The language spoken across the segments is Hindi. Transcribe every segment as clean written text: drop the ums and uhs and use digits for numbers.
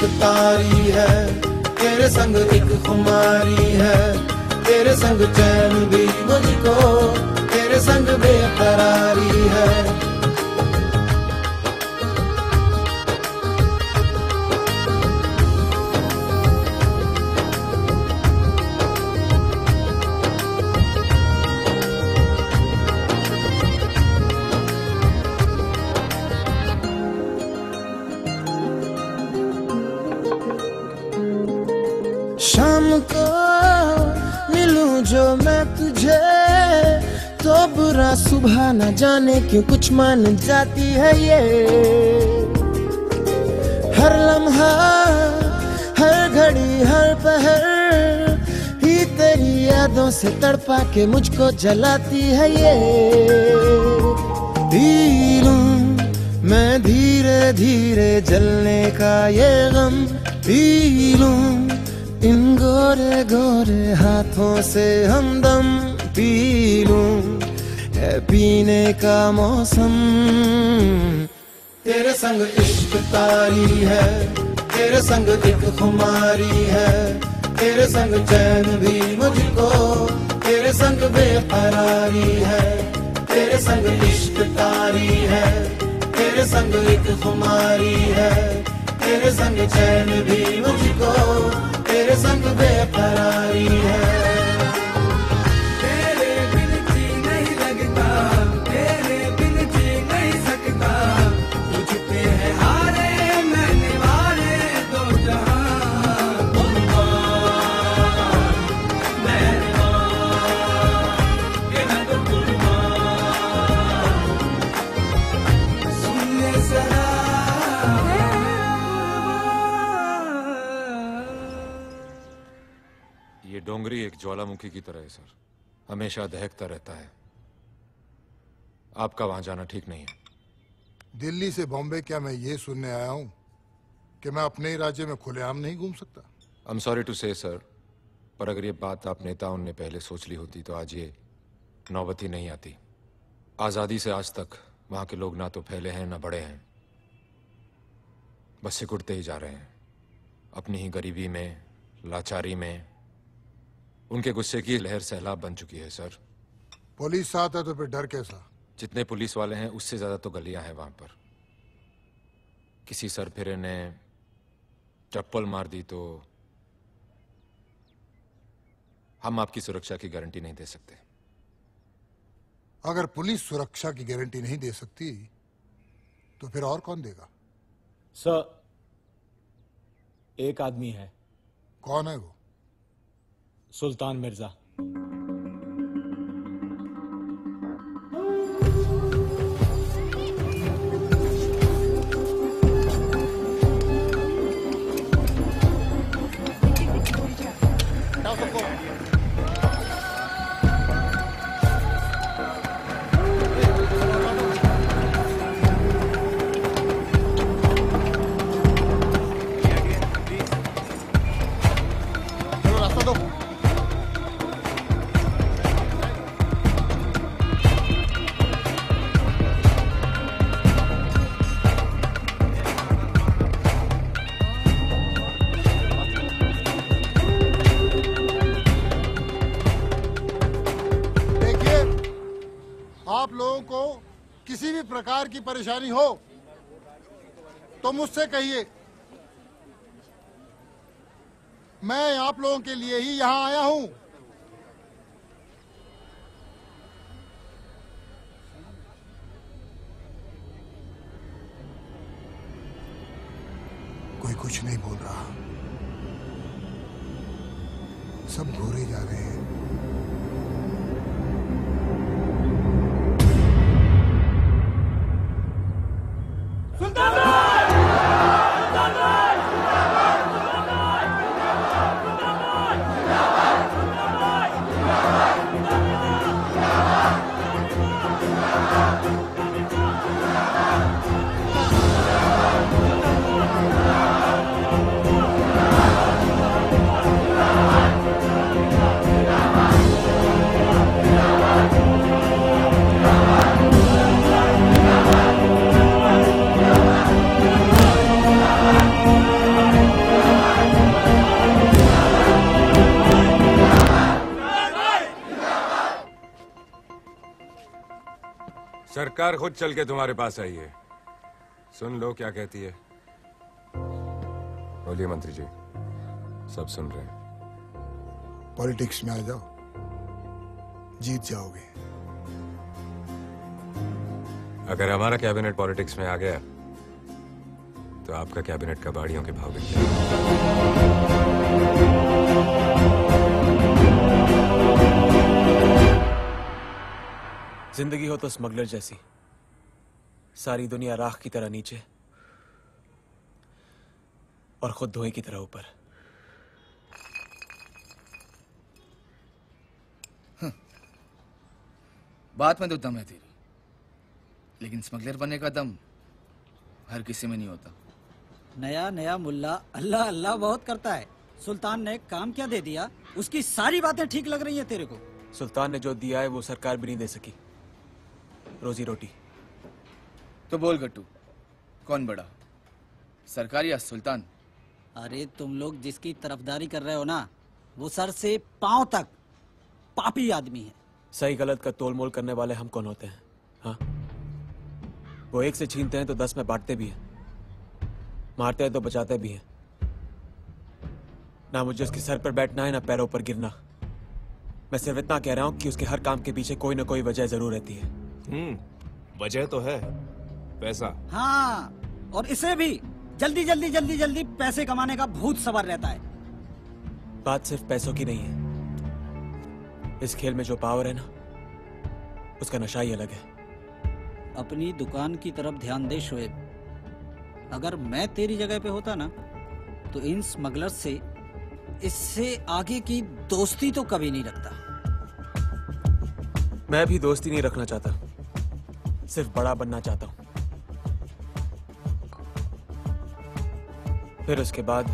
इश्क तारी है, तेरे संग एक खुमारी है, तेरे संग चैन भी मुझको, तेरे संग बेकरारी है। शाम को मिलूं जो मैं तुझे, तो बुरा सुबह न जाने क्यों कुछ मान जाती है ये। हर लम्हा हर घड़ी हर पहर ही तेरी यादों से तड़पा के मुझको जलाती है ये। पी लूं मैं धीरे धीरे जलने का ये गम, पी लूं इन गोरे गोरे हाथों से हमदम, पी लूं है पीने का मौसम। तेरे संग इश्क तारी है, तेरे संग एक खुमारी है, तेरे संग चैन भी मुझको, तेरे संग बेकरारी है। तेरे संग इश्क तारी है, तेरे संग एक खुमारी है, तेरे संग चैन भी मुझको, तेरे संग बेकरारी है। तेरे बिन जी नहीं लगता, तेरे बिन जी नहीं सकता, तुझ पे है हारे मैंने वारे दो जहां। कुर्बान मेहरबान ये मैं तो कुर्बान, सुन ले जरा। ये डोंगरी एक ज्वालामुखी की तरह है सर, हमेशा दहकता रहता है। आपका वहां जाना ठीक नहीं है। दिल्ली से बॉम्बे क्या मैं ये सुनने आया हूं कि मैं अपने ही राज्य में खुलेआम नहीं घूम सकता? आई एम सॉरी टू से सर, पर अगर ये बात आप नेताओं ने पहले सोच ली होती तो आज ये नौबत ही नहीं आती। आज़ादी से आज तक वहां के लोग ना तो फैले हैं ना बढ़े हैं, बस सिकुड़ते ही जा रहे हैं अपनी ही गरीबी में, लाचारी में। उनके गुस्से की लहर सैलाब बन चुकी है सर। पुलिस साथ है तो फिर डर कैसा? जितने पुलिस वाले हैं उससे ज्यादा तो गलियां हैं वहां पर। किसी सरफिरे ने चप्पल मार दी तो हम आपकी सुरक्षा की गारंटी नहीं दे सकते। अगर पुलिस सुरक्षा की गारंटी नहीं दे सकती तो फिर और कौन देगा? सर, एक आदमी है। कौन है वो? सुल्तान मिर्जा। प्रकार की परेशानी हो तो मुझसे कहिए, मैं आप लोगों के लिए ही यहां आया हूं। कोई कुछ नहीं बोल रहा, सब घूरे जा रहे हैं। सरकार खुद चल के तुम्हारे पास आई है, सुन लो क्या कहती है। बोलिए मंत्री जी, सब सुन रहे हैं। पॉलिटिक्स में आ जाओ, जीत जाओगे। अगर हमारा कैबिनेट पॉलिटिक्स में आ गया तो आपका कैबिनेट का बाड़ियों के भाव बिक जाएगा। जिंदगी हो तो स्मगलर जैसी, सारी दुनिया राख की तरह नीचे और खुद धुएं की तरह ऊपर। बात में तो दम है तेरी, लेकिन स्मगलर बनने का दम हर किसी में नहीं होता। नया नया मुल्ला अल्लाह अल्लाह बहुत करता है। सुल्तान ने काम क्या दे दिया, उसकी सारी बातें ठीक लग रही है तेरे को। सुल्तान ने जो दिया है वो सरकार भी नहीं दे सकी, रोजी रोटी। तो बोल गट्टू, कौन बड़ा, सरकार या सुल्तान? अरे तुम लोग जिसकी तरफदारी कर रहे हो ना, वो सर से पांव तक पापी आदमी है। सही गलत का तोल मोल करने वाले हम कौन होते हैं? हाँ, वो एक से छीनते हैं तो 10 में बांटते भी हैं, मारते हैं तो बचाते भी हैं। ना मुझे उसके सर पर बैठना है ना पैरों पर गिरना। मैं सिर्फ इतना कह रहा हूं कि उसके हर काम के पीछे कोई ना कोई वजह जरूर रहती है। वजह तो है पैसा। हाँ, और इसे भी जल्दी जल्दी जल्दी जल्दी पैसे कमाने का भूत सवार रहता है। बात सिर्फ पैसों की नहीं है, इस खेल में जो पावर है ना, उसका नशा ही अलग है। अपनी दुकान की तरफ ध्यान दे शोएब। अगर मैं तेरी जगह पे होता ना, तो इन स्मगलर्स से इससे आगे की दोस्ती तो कभी नहीं रखता। मैं भी दोस्ती नहीं रखना चाहता, सिर्फ बड़ा बनना चाहता हूं। फिर उसके बाद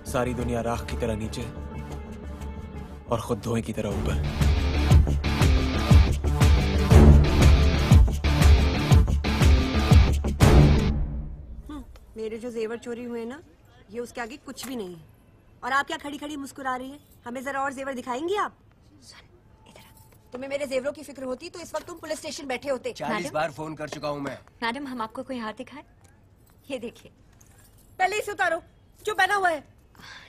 सारी दुनिया राख की तरह नीचे और खुद धुएं की तरह ऊपर। मेरे जो जेवर चोरी हुए ना, ये उसके आगे कुछ भी नहीं है। और आप क्या खड़ी खड़ी मुस्कुरा रही हैं? हमें जरा और जेवर दिखाएंगी आप? तुम्हें मेरे जेवरों की फिक्र होती तो इस वक्त तुम पुलिस स्टेशन बैठे होते। 40 बार फोन कर चुका हूँ मैं। मैडम, हम आपको कोई हार दिखाएं? ये देखिए। पहले इसे उतारो, जो पहना हुआ है।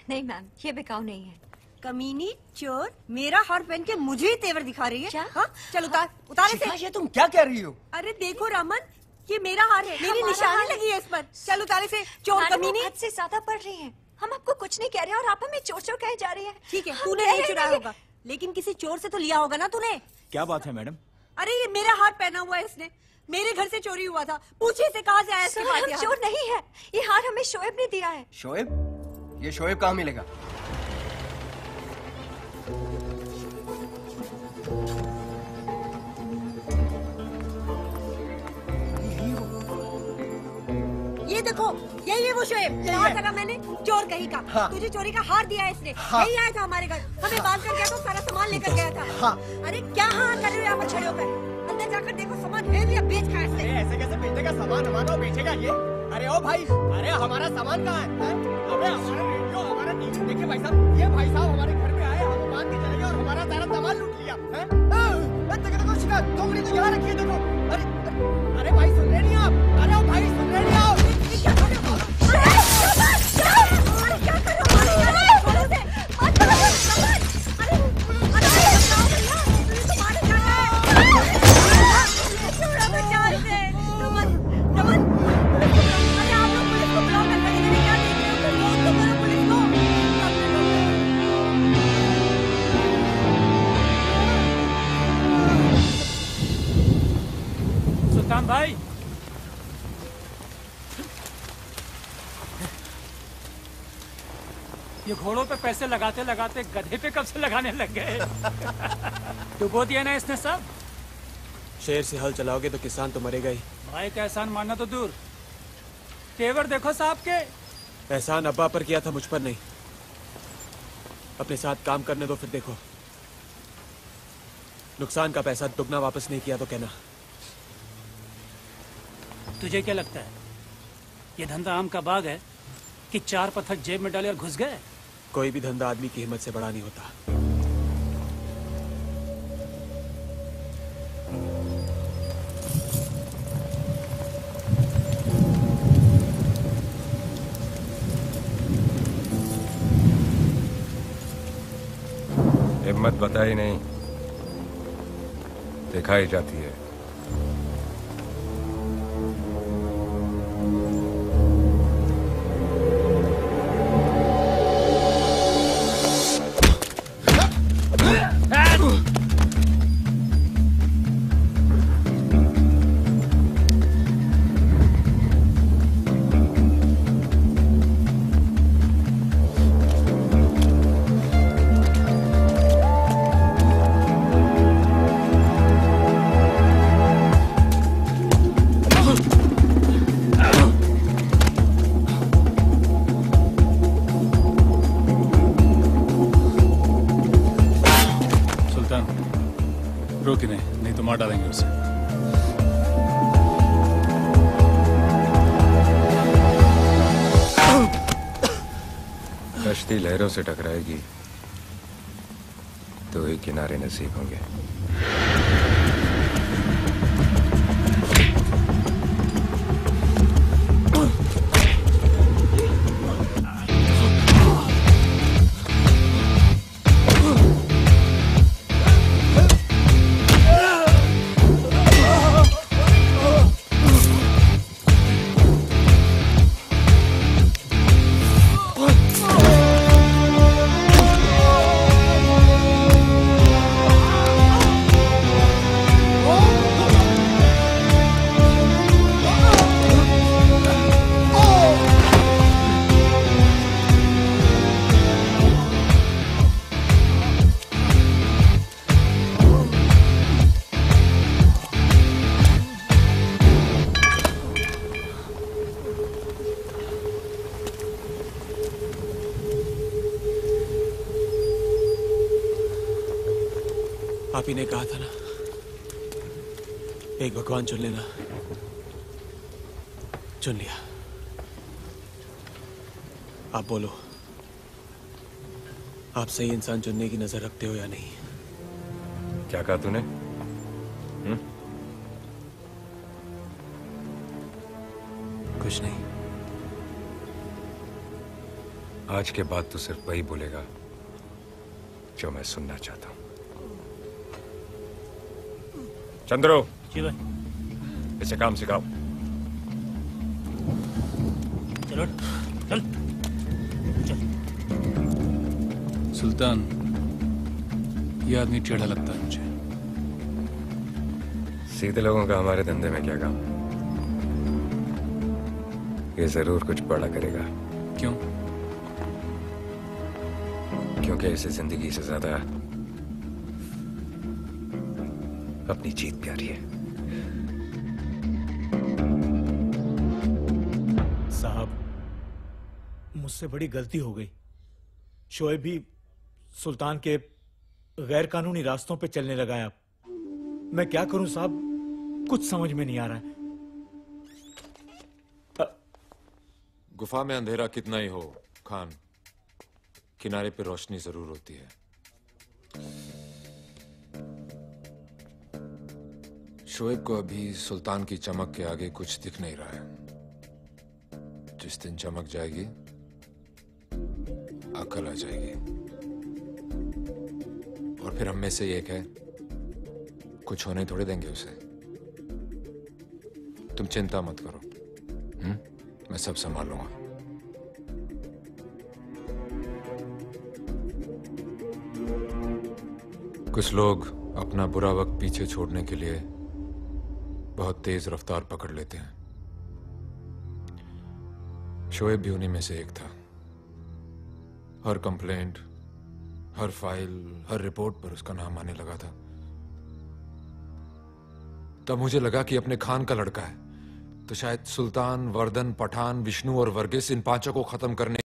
नहीं मैम, ये बिकाऊ नहीं है। कमीनी चोर, मेरा हार पहन के मुझे ही तेवर दिखा रही है। हाँ? चल उतार, उतार इसे। ये तुम क्या कह रही हो? अरे देखो रामन, ये मेरा हार है, मेरी निशानी लगी है इस पर। चल उतार इसे, चोर कमीनी। हद से ज्यादा पड़ रही है। हम आपको कुछ नहीं कह रहे और आप हमें चोर चोर कहे जा रही है। ठीक है, तूने नहीं चुराया होगा, लेकिन किसी चोर से तो लिया होगा ना तूने। क्या बात है मैडम? अरे ये मेरा हार पहना हुआ है इसने, मेरे घर से चोरी हुआ था। पूछिए इसे कहाँ से आया इसके पास। हम चोर नहीं है, ये हार हमें शोएब ने दिया है। शोएब? ये शोएब कहाँ मिलेगा? ये देखो, यही है वो शोएब। कहा था मैंने, चोर कहीं का। हाँ। तुझे चोरी का हार दिया है इसने। हाँ। यही आया था हमारे घर, हमें बांध कर गया तो सारा सामान लेकर गया था। हाँ। अरे क्या हाँ कर रहे हो यहाँ पर खड़े होकर? अंदर जाकर देखो सामान है या बेच खा इसने। ऐसे कैसे बेचेगा सामान हमारा, बेचेगा ये? अरे ओ भाई, अरे हमारा सामान कहाँ है? अबे हमारा रेडियो, हमारा टीवी। देखिए भाई साहब, ये भाई साहब हमारे घर में आए, हम बांध के चले गए और हमारा सारा सामान लूट लिया। देखो शिकार, टोकरी तो यहाँ रखी है, देखो। अरे भाई सुन रहे नहीं आप? अरे ओ भाई सुन रहे नहीं आप? क्या कर रहे हो? अरे क्या कर रहे हो? सुल्तान भाई, ये घोड़ों पे पैसे लगाते लगाते गधे पे कब से लगाने लग गए? डुबो दिया ना इसने सब। शेर से हल चलाओगे तो किसान तो मरेगा ही। भाई का एहसान मानना तो दूर, तेवर देखो साहब के। एहसान अब्बा पर किया था, मुझ पर नहीं। अपने साथ काम करने दो, फिर देखो। नुकसान का पैसा दुगना वापस नहीं किया तो कहना। तुझे क्या लगता है ये धंधा आम का बाग है कि 4 पत्थर जेब में डाले और घुस गए? कोई भी धंधा आदमी की हिम्मत से बड़ा नहीं होता। हिम्मत बताई नहीं, दिखाई जाती है। रोक नहीं तो मार डालेंगे उसे। कश्ती लहरों से टकराएगी तो ही किनारे नसीब होंगे। आप ही ने कहा था ना, एक भगवान चुन लेना, चुन लिया। आप बोलो, आप सही इंसान चुनने की नजर रखते हो या नहीं? क्या कहा तूने? कुछ नहीं। आज के बाद तू सिर्फ वही बोलेगा जो मैं सुनना चाहता हूं। चंद्रो, जी भाई। इसे काम सिखाओ। चलो चल चल। सुल्तान, ये आदमी टेढ़ा लगता है मुझे। सीधे लोगों का हमारे धंधे में क्या काम? ये जरूर कुछ बड़ा करेगा। क्यों? क्योंकि इसे जिंदगी से ज्यादा अपनी जीत प्यारी है। साहब, मुझसे बड़ी गलती हो गई। शोएब भी सुल्तान के गैर कानूनी रास्तों पे चलने लगा है। अब मैं क्या करूं साहब, कुछ समझ में नहीं आ रहा है। गुफा में अंधेरा कितना ही हो खान, किनारे पे रोशनी जरूर होती है। शोएब को अभी सुल्तान की चमक के आगे कुछ दिख नहीं रहा है। जिस दिन चमक जाएगी, अकल आ जाएगी, और फिर हम में से एक है, कुछ होने थोड़े देंगे उसे। तुम चिंता मत करो, मैं सब संभाल लूंगा। कुछ लोग अपना बुरा वक्त पीछे छोड़ने के लिए बहुत तेज रफ्तार पकड़ लेते हैं। शोएब भी उन्हीं में से एक था। हर कंप्लेंट, हर फाइल, हर रिपोर्ट पर उसका नाम आने लगा था। तब मुझे लगा कि अपने खान का लड़का है, तो शायद सुल्तान, वर्दन, पठान, विष्णु और वर्गीस, इन पांचों को खत्म करने